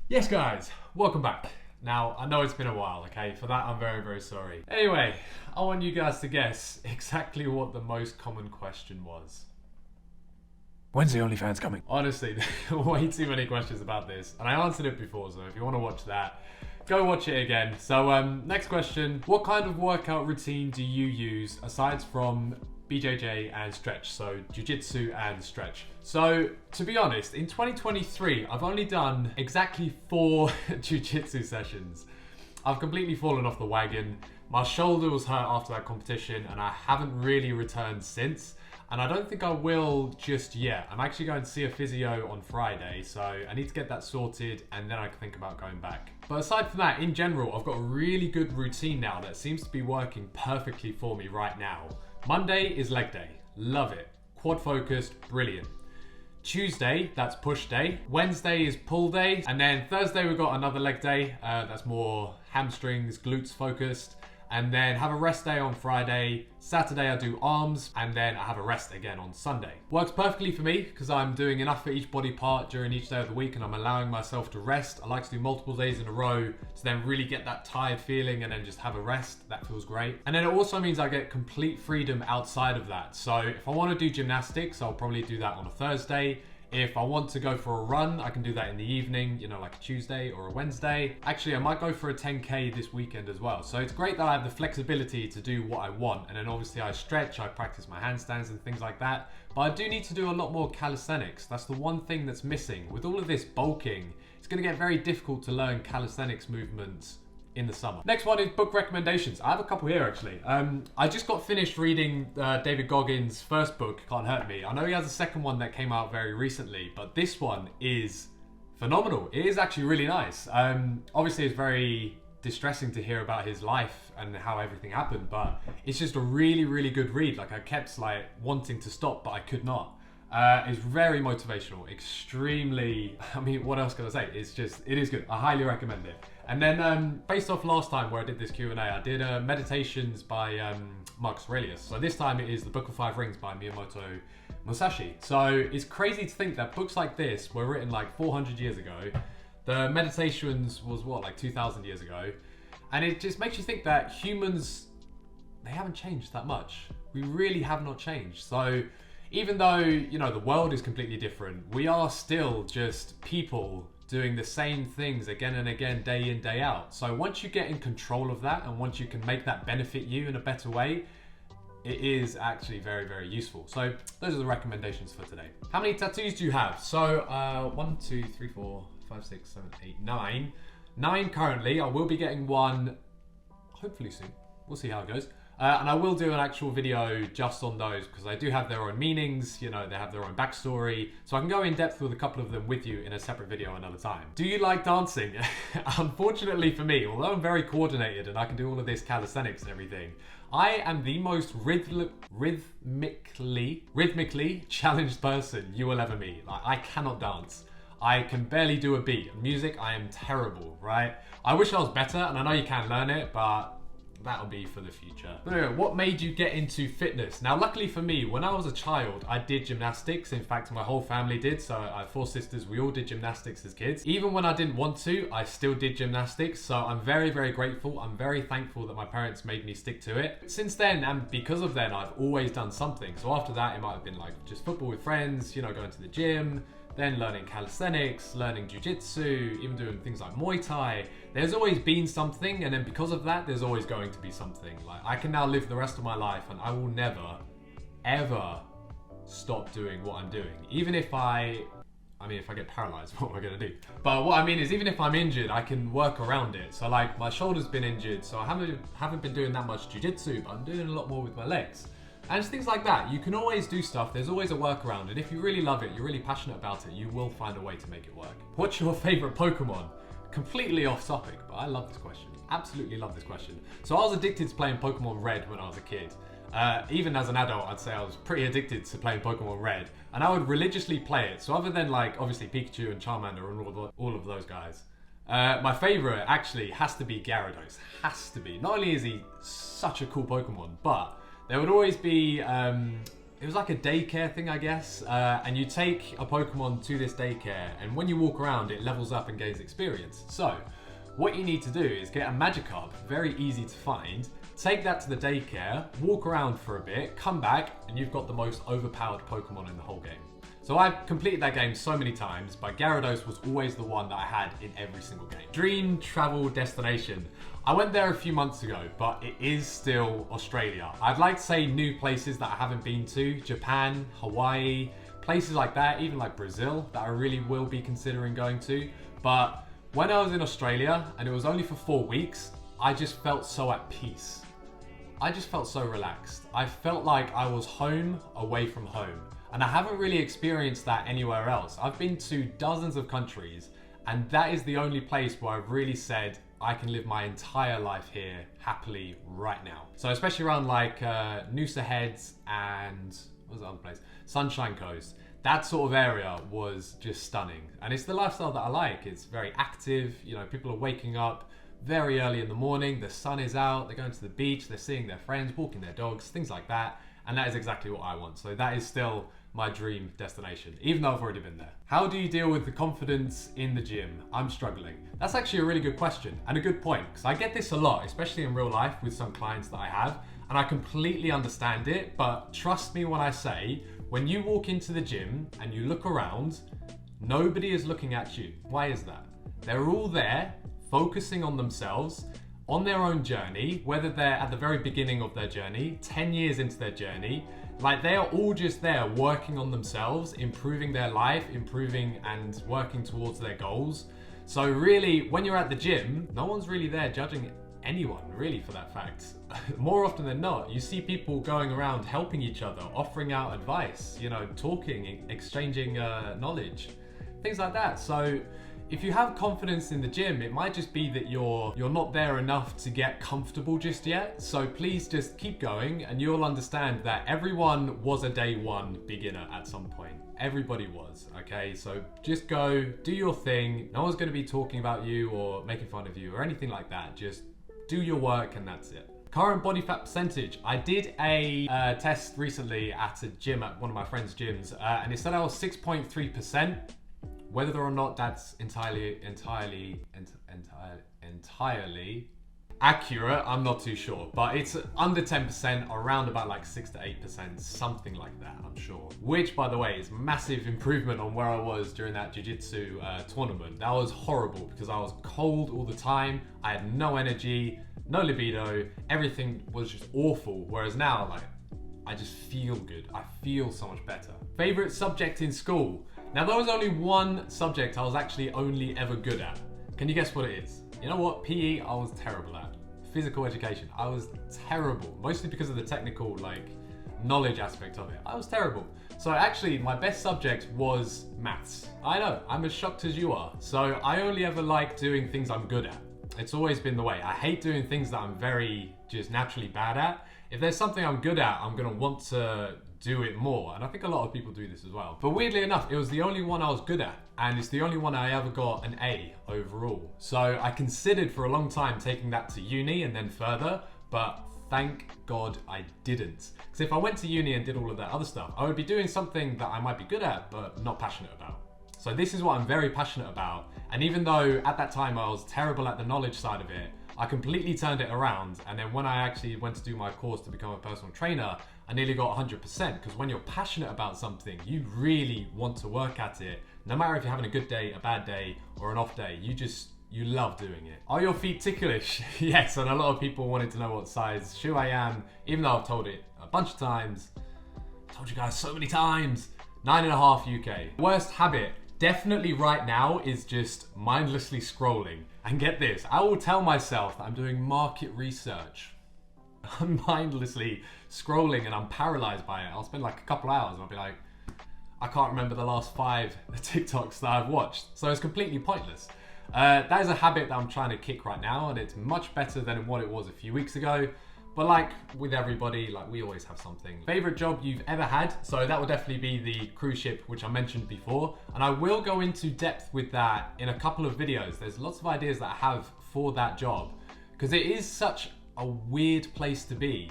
Yes guys, welcome back. Now, I know it's been a while, okay? For that, I'm very, very sorry. Anyway, I want you guys to guess exactly what the most common question was. When's the OnlyFans coming? Honestly, there are way too many questions about this, and I answered it before, so if you want to watch that, go watch it again. So, next question. What kind of workout routine do you use aside from BJJ and stretch? So, jiu-jitsu and stretch. So, to be honest, in 2023, I've only done exactly 4 jiu-jitsu sessions. I've completely fallen off the wagon. My shoulder was hurt after that competition, and I haven't really returned since. And I don't think I will just yet. I'm actually going to see a physio on Friday, so I need to get that sorted and then I can think about going back. But aside from that, in general, I've got a really good routine now that seems to be working perfectly for me right now. Monday is leg day. Love it. Quad focused, brilliant. Tuesday, that's push day. Wednesday is pull day. And then Thursday, we've got another leg day. That's more hamstrings, glutes focused. And then have a rest day on Friday. Saturday I do arms, and then I have a rest again on Sunday. Works perfectly for me because I'm doing enough for each body part during each day of the week and I'm allowing myself to rest. I like to do multiple days in a row to then really get that tired feeling and then just have a rest. That feels great. And then it also means I get complete freedom outside of that. So if I want to do gymnastics, I'll probably do that on a Thursday. If I want to go for a run, I can do that in the evening, you know, like a Tuesday or a Wednesday. Actually, I might go for a 10K this weekend as well. So it's great that I have the flexibility to do what I want. And then obviously I stretch, I practice my handstands and things like that. But I do need to do a lot more calisthenics. That's the one thing that's missing. With all of this bulking, it's going to get very difficult to learn calisthenics movements in the summer. Next one is book recommendations. I have a couple here actually. I just got finished reading David Goggins' first book, Can't Hurt Me. I know he has a second one that came out very recently, but this one is phenomenal. It is actually really nice. Obviously it's very distressing to hear about his life and how everything happened, but it's just a really, really good read. Like I kept like wanting to stop, but I could not. It's very motivational, extremely, I mean, what else can I say? It is good. I highly recommend it. And then based off last time where I did this Q&A, I did Meditations by Marcus Aurelius. So this time it is The Book of Five Rings by Miyamoto Musashi. So it's crazy to think that books like this were written like 400 years ago. The Meditations was what, like 2,000 years ago. And it just makes you think that humans, they haven't changed that much. We really have not changed. So even though, you know, the world is completely different, we are still just people doing the same things again and again, day in, day out. So once you get in control of that and once you can make that benefit you in a better way, it is actually very, very useful. So those are the recommendations for today. How many tattoos do you have? So 1, 2, 3, 4, 5, 6, 7, 8, 9. 9 currently. I will be getting one hopefully soon. We'll see how it goes. And I will do an actual video just on those because they do have their own meanings, you know, they have their own backstory. So I can go in depth with a couple of them with you in a separate video another time. Do you like dancing? Unfortunately for me, although I'm very coordinated and I can do all of this calisthenics and everything, I am the most rhythmically challenged person you will ever meet. Like, I cannot dance. I can barely do a beat. Music, I am terrible, right? I wish I was better, and I know you can learn it, but that'll be for the future. But anyway, what made you get into fitness? Now, luckily for me, when I was a child, I did gymnastics. In fact, my whole family did. So I have 4 sisters. We all did gymnastics as kids. Even when I didn't want to, I still did gymnastics. So I'm very, very grateful. I'm very thankful that my parents made me stick to it. Since then, and because of then, I've always done something. So after that, it might have been like just football with friends, you know, going to the gym, then learning calisthenics, learning jiu-jitsu, even doing things like Muay Thai. There's always been something, and then because of that, there's always going to be something. Like, I can now live the rest of my life and I will never, ever stop doing what I'm doing. Even if if I get paralyzed, what am I gonna do? But what I mean is, even if I'm injured, I can work around it. So like, my shoulder's been injured, so I haven't been doing that much jiu-jitsu, but I'm doing a lot more with my legs. And it's things like that. You can always do stuff. There's always a workaround. And if you really love it, you're really passionate about it, you will find a way to make it work. What's your favorite Pokemon? Completely off topic, but I love this question. Absolutely love this question. So I was addicted to playing Pokemon Red when I was a kid. Even as an adult, I'd say I was pretty addicted to playing Pokemon Red. And I would religiously play it. So other than like, obviously Pikachu and Charmander and all of those guys, my favorite actually has to be Gyarados. Has to be. Not only is he such a cool Pokemon, but there would always be, it it was like a daycare thing, I guess. And you take a Pokemon to this daycare, and when you walk around, it levels up and gains experience. So what you need to do is get a Magikarp, very easy to find, take that to the daycare, walk around for a bit, come back, and you've got the most overpowered Pokemon in the whole game. So I completed that game so many times, but Gyarados was always the one that I had in every single game. Dream travel destination. I went there a few months ago, but it is still Australia. I'd like to say new places that I haven't been to, Japan, Hawaii, places like that, even like Brazil, that I really will be considering going to. But when I was in Australia, and it was only for 4 weeks, I just felt so at peace. I just felt so relaxed. I felt like I was home away from home. And I haven't really experienced that anywhere else. I've been to dozens of countries, and that is the only place where I've really said I can live my entire life here happily right now. So especially around like Noosa Heads and what was the other place? Sunshine Coast. That sort of area was just stunning. And it's the lifestyle that I like. It's very active. You know, people are waking up very early in the morning. The sun is out. They're going to the beach. They're seeing their friends, walking their dogs, things like that. And that is exactly what I want. So that is still my dream destination, even though I've already been there. How do you deal with the confidence in the gym? I'm struggling. That's actually a really good question and a good point, because I get this a lot, especially in real life with some clients that I have, and I completely understand it, but trust me when I say, when you walk into the gym and you look around, nobody is looking at you. Why is that? They're all there, focusing on themselves, on their own journey, whether they're at the very beginning of their journey, 10 years into their journey, like they are all just there working on themselves, improving their life, improving and working towards their goals. So really, when you're at the gym, no one's really there judging anyone, really, for that fact. More often than not, you see people going around helping each other, offering out advice, you know, talking, exchanging knowledge, things like that. So if you have confidence in the gym, it might just be that you're not there enough to get comfortable just yet. So please just keep going, and you'll understand that everyone was a day one beginner at some point. Everybody was, okay? So just go, do your thing. No one's gonna be talking about you or making fun of you or anything like that. Just do your work and that's it. Current body fat percentage. I did a test recently at a gym, at one of my friend's gyms, and it said I was 6.3%. Whether or not that's entirely accurate, I'm not too sure. But it's under 10%, around about like 6 to 8%, something like that, I'm sure. Which, by the way, is massive improvement on where I was during that jiu-jitsu tournament. That was horrible because I was cold all the time. I had no energy, no libido. Everything was just awful. Whereas now, like, I just feel good. I feel so much better. Favorite subject in school? Now, there was only one subject I was actually only ever good at. Can you guess what it is? You know what? PE, I was terrible at. Physical education, I was terrible. Mostly because of the technical, like, knowledge aspect of it. I was terrible. So actually, my best subject was maths. I know, I'm as shocked as you are. So I only ever like doing things I'm good at. It's always been the way. I hate doing things that I'm very just naturally bad at. If there's something I'm good at, I'm gonna want to do it more. And I think a lot of people do this as well. But weirdly enough, it was the only one I was good at. And it's the only one I ever got an A overall. So I considered for a long time taking that to uni and then further, but thank God I didn't. Because if I went to uni and did all of that other stuff, I would be doing something that I might be good at, but not passionate about. So this is what I'm very passionate about. And even though at that time I was terrible at the knowledge side of it, I completely turned it around. And then when I actually went to do my course to become a personal trainer, I nearly got 100%, because when you're passionate about something, you really want to work at it. No matter if you're having a good day, a bad day, or an off day, you love doing it. Are your feet ticklish? Yes, and a lot of people wanted to know what size shoe I am, even though I've told it a bunch of times. I told you guys so many times. 9.5 UK. Worst habit, definitely right now, is just mindlessly scrolling. And get this, I will tell myself that I'm doing market research. I'm mindlessly scrolling and I'm paralyzed by it. I'll spend like a couple hours and I'll be like, I can't remember the last 5 TikToks that I've watched. So it's completely pointless. That is a habit that I'm trying to kick right now, and it's much better than what it was a few weeks ago. But like with everybody, like we always have something. Favorite job you've ever had? So that would definitely be the cruise ship, which I mentioned before. And I will go into depth with that in a couple of videos. There's lots of ideas that I have for that job, because it is such a weird place to be.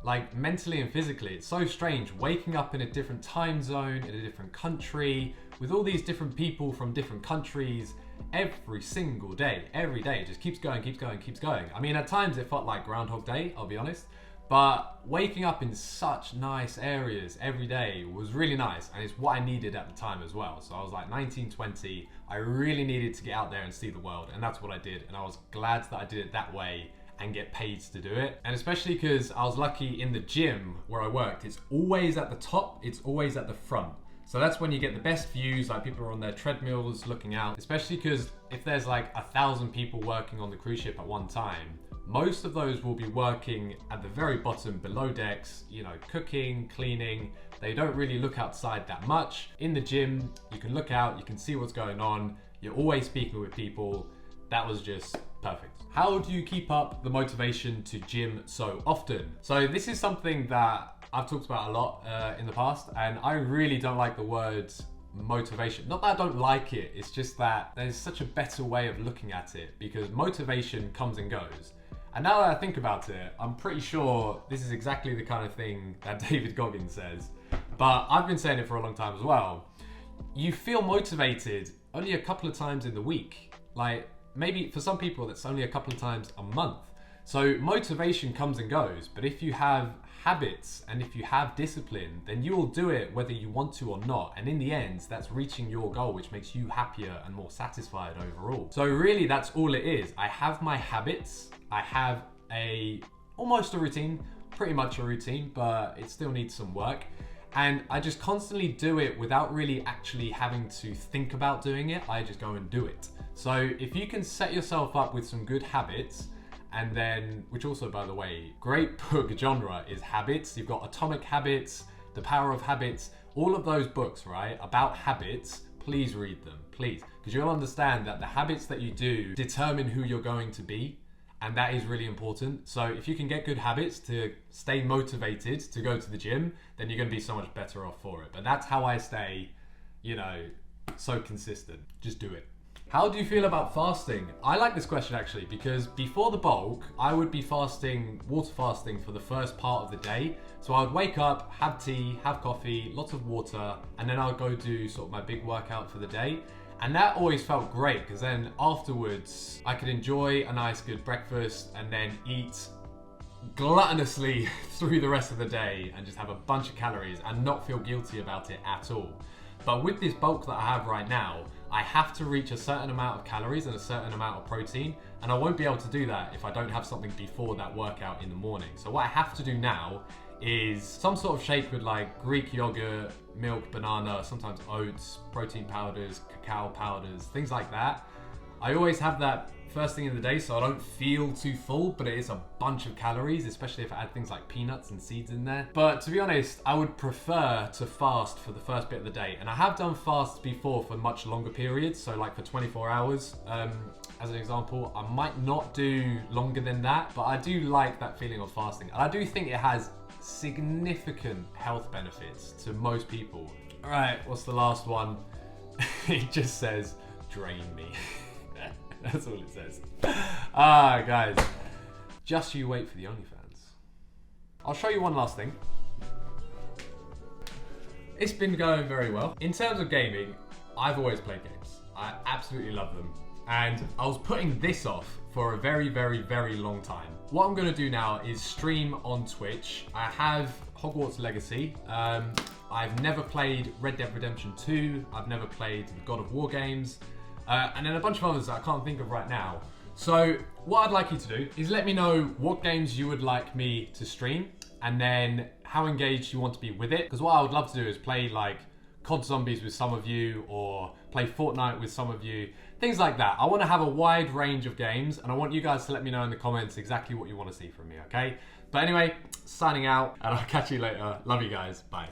like mentally and physically. It's so strange waking up in a different time zone, in a different country, with all these different people from different countries every single day, every day. It just keeps going, keeps going, keeps going. I mean, at times it felt like Groundhog Day, I'll be honest. But waking up in such nice areas every day was really nice, and it's what I needed at the time as well. So I was like 19, 20, I really needed to get out there and see the world, and that's what I did. And I was glad that I did it that way and get paid to do it. And especially because I was lucky in the gym where I worked, it's always at the top, it's always at the front. So that's when you get the best views, like people are on their treadmills looking out, especially because if there's like 1,000 people working on the cruise ship at one time, most of those will be working at the very bottom below decks, you know, cooking, cleaning. They don't really look outside that much. In the gym, you can look out, you can see what's going on. You're always speaking with people. That was just perfect. How do you keep up the motivation to gym so often? So this is something that I've talked about a lot in the past, and I really don't like the word motivation. Not that I don't like it, it's just that there's such a better way of looking at it, because motivation comes and goes. And now that I think about it, I'm pretty sure this is exactly the kind of thing that David Goggins says, but I've been saying it for a long time as well. You feel motivated only a couple of times in the week. Like, maybe for some people that's only a couple of times a month. So motivation comes and goes, but if you have habits and if you have discipline, then you will do it whether you want to or not. And in the end, that's reaching your goal, which makes you happier and more satisfied overall. So really, that's all it is. I have my habits. I have almost a routine, pretty much a routine, but it still needs some work. And I just constantly do it without really actually having to think about doing it. I just go and do it. So if you can set yourself up with some good habits, and then, which also, by the way, great book genre is Habits. You've got Atomic Habits, The Power of Habits, all of those books, right, about habits. Please read them, please, because you'll understand that the habits that you do determine who you're going to be, and that is really important. So if you can get good habits to stay motivated to go to the gym, then you're going to be so much better off for it. But that's how I stay, you know, so consistent. Just do it. How do you feel about fasting? I like this question actually, because before the bulk, I would be fasting, water fasting for the first part of the day. So I would wake up, have tea, have coffee, lots of water, and then I'll go do sort of my big workout for the day. And that always felt great, because then afterwards I could enjoy a nice good breakfast and then eat gluttonously through the rest of the day and just have a bunch of calories and not feel guilty about it at all. But with this bulk that I have right now, I have to reach a certain amount of calories and a certain amount of protein, and I won't be able to do that if I don't have something before that workout in the morning. So what I have to do now is some sort of shake with like Greek yogurt, milk, banana, sometimes oats, protein powders, cacao powders, things like that. I always have that first thing in the day so I don't feel too full, but it is a bunch of calories, especially if I add things like peanuts and seeds in there. But to be honest, I would prefer to fast for the first bit of the day. And I have done fasts before for much longer periods, so like for 24 hours, as an example. I might not do longer than that, but I do like that feeling of fasting. And I do think it has significant health benefits to most people. All right, what's the last one? It just says, drain me. That's all it says. Guys, just you wait for the OnlyFans. I'll show you one last thing. It's been going very well. In terms of gaming, I've always played games. I absolutely love them. And I was putting this off for a very, very, very long time. What I'm gonna do now is stream on Twitch. I have Hogwarts Legacy. I've never played Red Dead Redemption 2. I've never played the God of War games. And then a bunch of others that I can't think of right now. So what I'd like you to do is let me know what games you would like me to stream, and then how engaged you want to be with it. Because what I would love to do is play like COD Zombies with some of you, or play Fortnite with some of you, things like that. I want to have a wide range of games, and I want you guys to let me know in the comments exactly what you want to see from me, okay? But anyway, signing out, and I'll catch you later. Love you guys, bye.